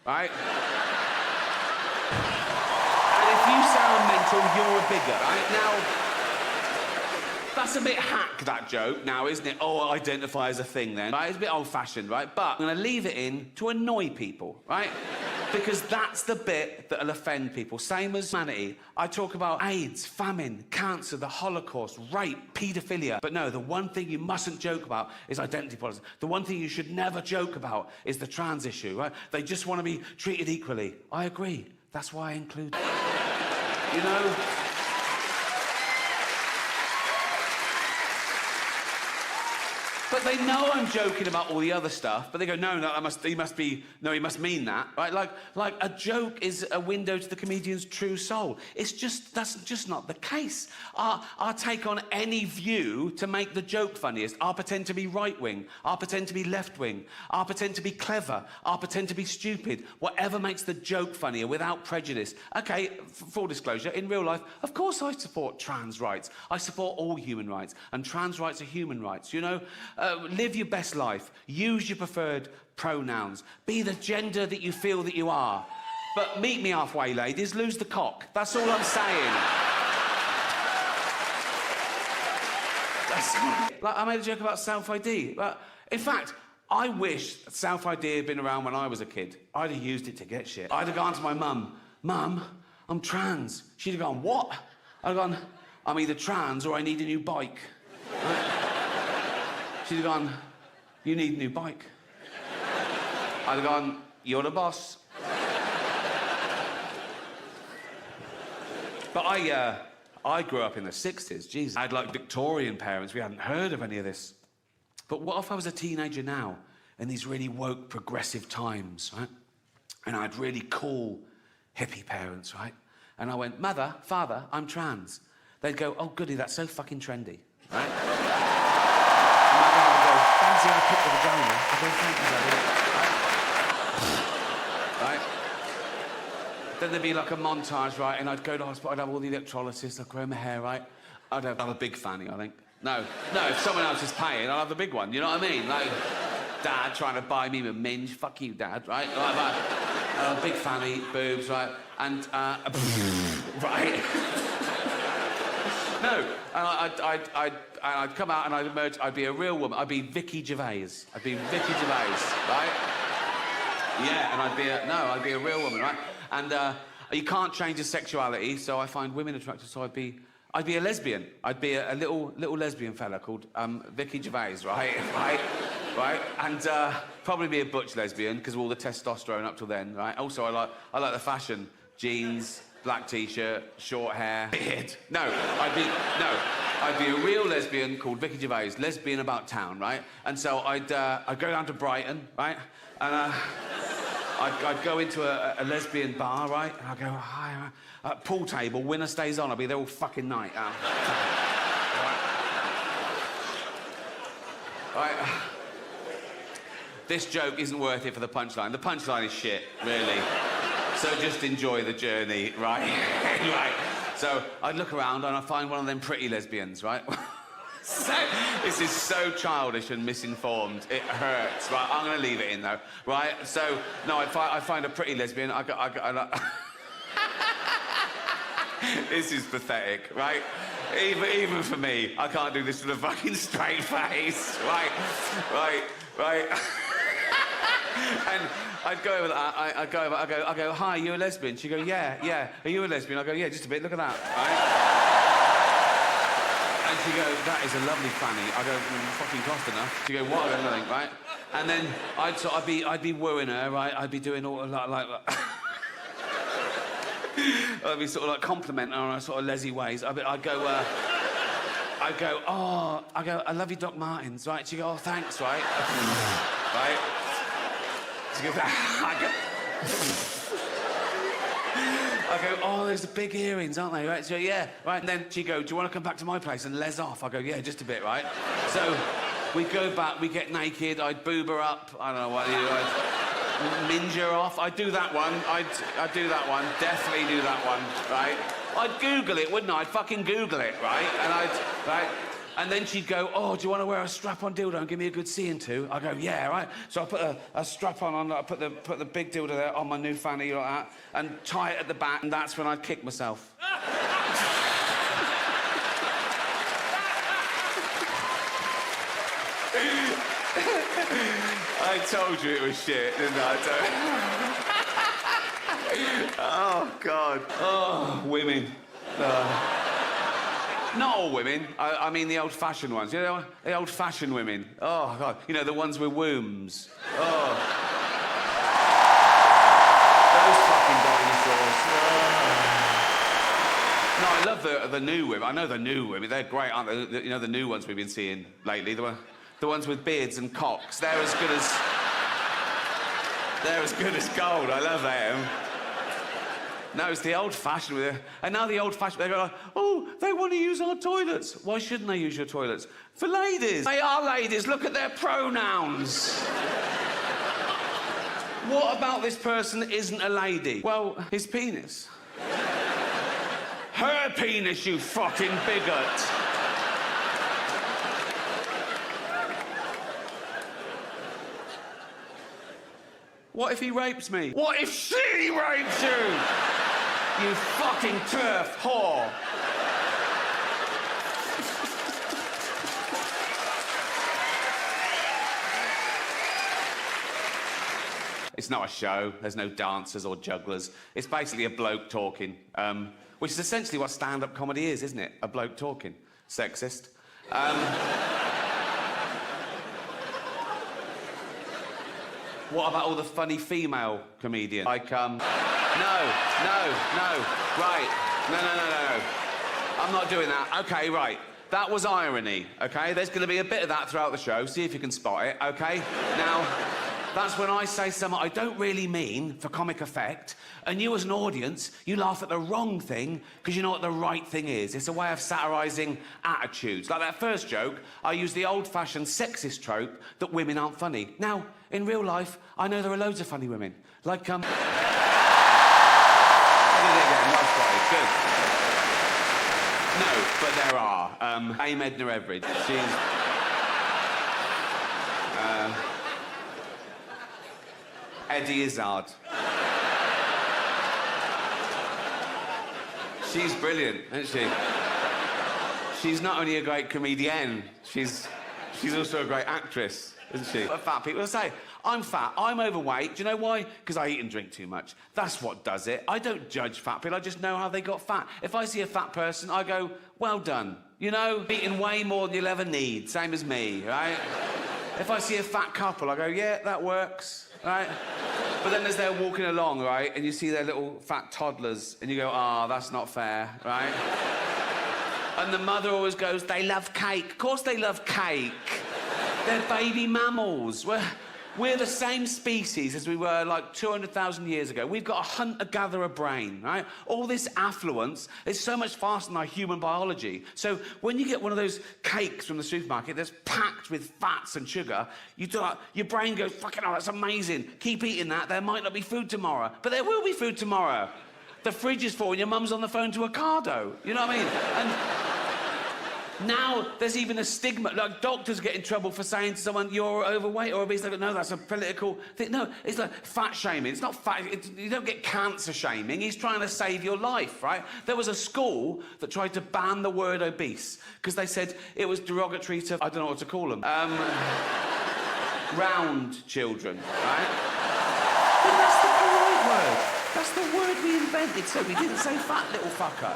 right? And if you sound mental, you're a bigot, right? Now, that's a bit hack, that joke, now, isn't it? Oh, identify as a thing, then. Right? It's a bit old-fashioned, right? But I'm going to leave it in to annoy people, right? Because that's the bit that'll offend people. Same as humanity. I talk about AIDS, famine, cancer, the Holocaust, rape, paedophilia. But no, the one thing you mustn't joke about is identity politics. The one thing you should never joke about is the trans issue, right? They just want to be treated equally. I agree. That's why I include... You know... But they know I'm joking about all the other stuff, but they go, no, he must mean that, right? Like a joke is a window to the comedian's true soul. That's just not the case. I'll take on any view to make the joke funniest. I'll pretend to be right-wing. I'll pretend to be left-wing. I'll pretend to be clever. I'll pretend to be stupid. Whatever makes the joke funnier without prejudice. Okay, full disclosure, in real life, of course I support trans rights. I support all human rights, and trans rights are human rights, you know? Live your best life. Use your preferred pronouns. Be the gender that you feel that you are. But meet me halfway, ladies. Lose the cock. That's all I'm saying. Like, I made a joke about self-ID. In fact, I wish self-ID had been around when I was a kid. I'd have used it to get shit. I'd have gone to my mum, Mum, I'm trans. She'd have gone, what? I'd have gone, I'm either trans or I need a new bike. Right? She'd have gone, you need a new bike. I'd have gone, you're the boss. But I grew up in the 60s, Jesus. I had, like, Victorian parents. We hadn't heard of any of this. But what if I was a teenager now, in these really woke, progressive times, right? And I had really cool, hippie parents, right? And I went, Mother, Father, I'm trans. They'd go, oh, goody, that's so fucking trendy, right? Fancy I picked the vagina. I go, thank you, Daddy. Right? Then there'd be like a montage, right? And I'd go to hospital, I'd have all the electrolysis, I'd grow my hair, right? I'd have a big fanny, I think. No, if someone else is paying, I'll have the big one, you know what I mean? Like, Dad trying to buy me a minge, fuck you, Dad, right? Like, big fanny, boobs, right? And, right? No, and I'd come out and I'd emerge, I'd be a real woman. I'd be Ricky Gervais. I'd be Ricky Gervais, right? Yeah, and I'd be a real woman, right? And you can't change your sexuality, so I find women attractive, so I'd be a lesbian. I'd be a little lesbian fella called Ricky Gervais, right? Right? And probably be a butch lesbian, because of all the testosterone up till then, right? Also, I like the fashion. Jeans, black t-shirt, short hair, beard. I'd be a real lesbian called Ricky Gervais, lesbian about town, right? And so I'd go down to Brighton, right? And I'd go into a lesbian bar, right? And I'd go, hi, pool table, winner stays on. I'd be there all fucking night. Right. This joke isn't worth it for the punchline. The punchline is shit, really. So just enjoy the journey, right? Right. So I'd look around and I'd find one of them pretty lesbians, right? This is so childish and misinformed. It hurts, right? I'm going to leave it in, though, right? So, no, I find a pretty lesbian. This is pathetic, right? Even for me, I can't do this with a fucking straight face, right? And I'd go over that, I go, hi, you a lesbian? She'd go, yeah. Are you a lesbian? I go, yeah, just a bit, look at that, right? And she'd go, that is a lovely fanny. I go, fucking cost enough. She'd go, what? I go, nothing, right? And then I'd be wooing her, right? I'd be doing all like I'd be sort of like complimenting her on her sort of lesy ways. I'd go, I love you, Doc Martens, right? She'd go, oh, thanks, right? Right? I go, oh, there's the big earrings, aren't they? Right, so yeah, right. And then she go, do you want to come back to my place and les off? I go, yeah, just a bit, right? So we go back, we get naked, I'd boob her up, I don't know what you do, I'd minge her off. I'd do that one, I'd do that one, definitely do that one, right? I'd Google it, wouldn't I? I'd fucking Google it, right? And And then she'd go, oh, do you want to wear a strap-on dildo and give me a good seeing to? I go, yeah, right. So I put a strap-on on, I put the big dildo there on my new fanny like that, and tie it at the back, and that's when I'd kick myself. I told you it was shit, didn't I? Oh, God. Oh, women. Not all women. I mean the old-fashioned ones. You know, the old-fashioned women. Oh, God. You know, the ones with wombs. Oh. Those fucking dinosaurs. Oh. No, I love the new women. I know the new women. They're great, aren't they? You know, the new ones we've been seeing lately. The ones with beards and cocks. They're as good as... They're as good as gold. I love them. No, it's the old-fashioned. And now the old-fashioned, they go like, oh, they want to use our toilets. Why shouldn't they use your toilets? For ladies. They are ladies. Look at their pronouns. What about this person that isn't a lady? Well, his penis. Her penis, you fucking bigot. What if he rapes me? What if she rapes you? You fucking turf whore. It's not a show. There's no dancers or jugglers. It's basically a bloke talking, which is essentially what stand-up comedy is, isn't it? A bloke talking. Sexist. What about all the funny female comedians? Like, no. Right. No. I'm not doing that. OK, right. That was irony, OK? There's going to be a bit of that throughout the show. See if you can spot it, OK? Now, that's when I say something I don't really mean for comic effect, and you as an audience, you laugh at the wrong thing because you know what the right thing is. It's a way of satirising attitudes. Like that first joke, I used the old-fashioned sexist trope that women aren't funny. Now, in real life, I know there are loads of funny women. Like, I did it again, well spotted, good. No, but there are. Aim Edna Everett. She's... Eddie Izzard. She's brilliant, isn't she? She's not only a great comedian, she's also a great actress, isn't she? What fat people say, I'm fat, I'm overweight. Do you know why? Because I eat and drink too much. That's what does it. I don't judge fat people, I just know how they got fat. If I see a fat person, I go, well done. You know, eating way more than you'll ever need, same as me, right? If I see a fat couple, I go, yeah, that works. Right? But then as they're walking along, right, and you see their little fat toddlers, and you go, ah, oh, that's not fair, right? And the mother always goes, they love cake. Of course they love cake. They're baby mammals. We're the same species as we were, like, 200,000 years ago. We've got a hunter-gatherer brain, right? All this affluence is so much faster than our human biology. So when you get one of those cakes from the supermarket that's packed with fats and sugar, your brain goes, fucking hell, that's amazing. Keep eating that. There might not be food tomorrow. But there will be food tomorrow. The fridge is full and your mum's on the phone to Ocado. You know what I mean? And now there's even a stigma. Like, doctors get in trouble for saying to someone, you're overweight or obese. They go, no, that's a political thing. No, it's like fat shaming. It's not fat. You don't get cancer shaming. He's trying to save your life, right? There was a school that tried to ban the word obese because they said it was derogatory to, I don't know what to call them, round children, right? But that's the polite word. That's the word we invented, so we didn't say fat little fucker.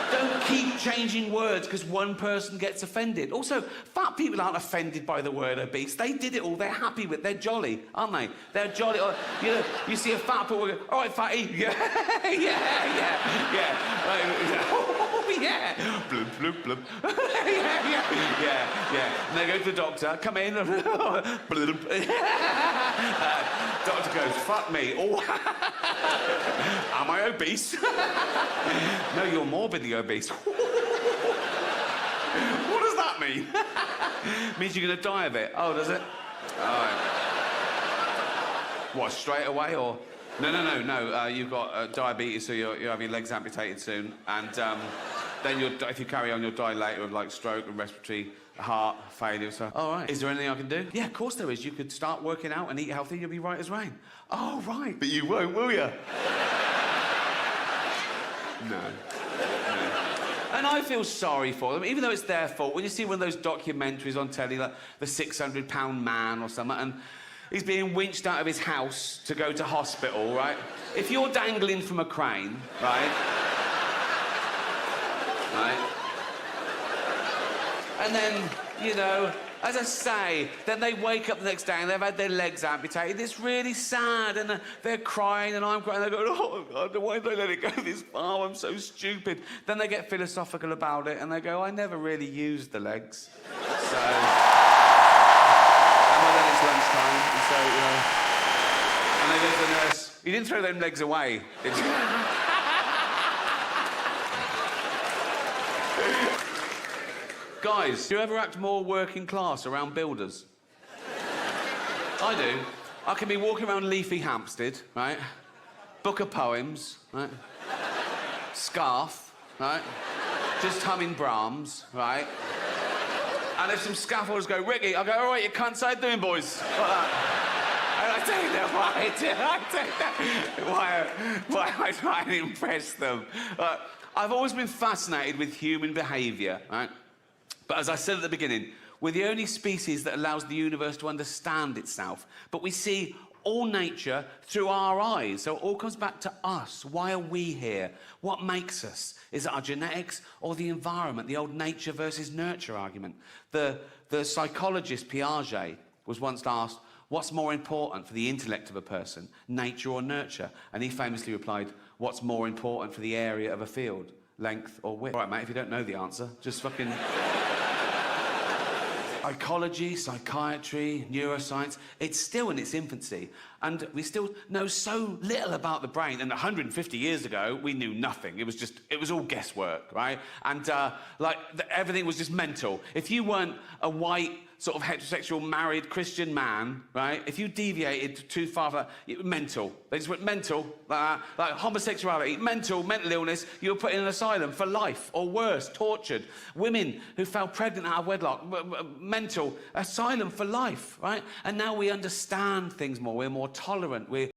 Don't keep changing words because one person gets offended. Also, fat people aren't offended by the word obese. They did it all. They're happy with it. They're jolly, aren't they? They're jolly. You know, you see a fat person, go, all right, fatty. Yeah. Oh, yeah. Bloop, bloop, bloop. Yeah. And they go to the doctor, come in. Bloop. Doctor goes, fuck me. Oh. Am I obese? No, you're morbidly obese. What does that mean? Means you're going to die of it. Oh, does it? All right. What, straight away or? No. You've got diabetes, so you'll have your legs amputated soon. And Then if you carry on, you'll die later of like stroke and respiratory heart failure. So, all right. Is there anything I can do? Yeah, of course there is. You could start working out and eat healthy. You'll be right as rain. Oh, right. But you won't, will you? No. And I feel sorry for them, even though it's their fault. When you see one of those documentaries on telly, like the 600-pound man or something, and he's being winched out of his house to go to hospital, right? If you're dangling from a crane, right? Right? And then, you know, as I say, then they wake up the next day and they've had their legs amputated. It's really sad, and they're crying and I'm crying. They're going, oh, God, why did I let it go this far? I'm so stupid. Then they get philosophical about it and they go, I never really used the legs. So... and well, then it's lunchtime, and so, you know... and they go to the nurse, you didn't throw them legs away, did you? Guys, do you ever act more working class around builders? I do. I can be walking around Leafy Hampstead, right? Book of poems, right? Scarf, right? Just humming Brahms, right? And if some scaffolders go, Ricky, I go, all right, you cunts, how you doing, boys? Like that. And I take that, why am I trying to impress them? I've always been fascinated with human behaviour, right? But as I said at the beginning, we're the only species that allows the universe to understand itself. But we see all nature through our eyes. So it all comes back to us. Why are we here? What makes us? Is it our genetics or the environment? The old nature versus nurture argument. The psychologist Piaget was once asked, what's more important for the intellect of a person, nature or nurture? And he famously replied, what's more important for the area of a field, length or width? All right, mate, if you don't know the answer, just fucking... Psychology, psychiatry, neuroscience, it's still in its infancy. And we still know so little about the brain. And 150 years ago, we knew nothing. It was all guesswork, right? And, everything was just mental. If you weren't a white, sort of heterosexual, married Christian man, right? If you deviated too far, mental. They just went mental, like homosexuality, mental illness, you were put in an asylum for life, or worse, tortured. Women who fell pregnant out of wedlock, mental, asylum for life, right? And now we understand things more, we're more tolerant, we're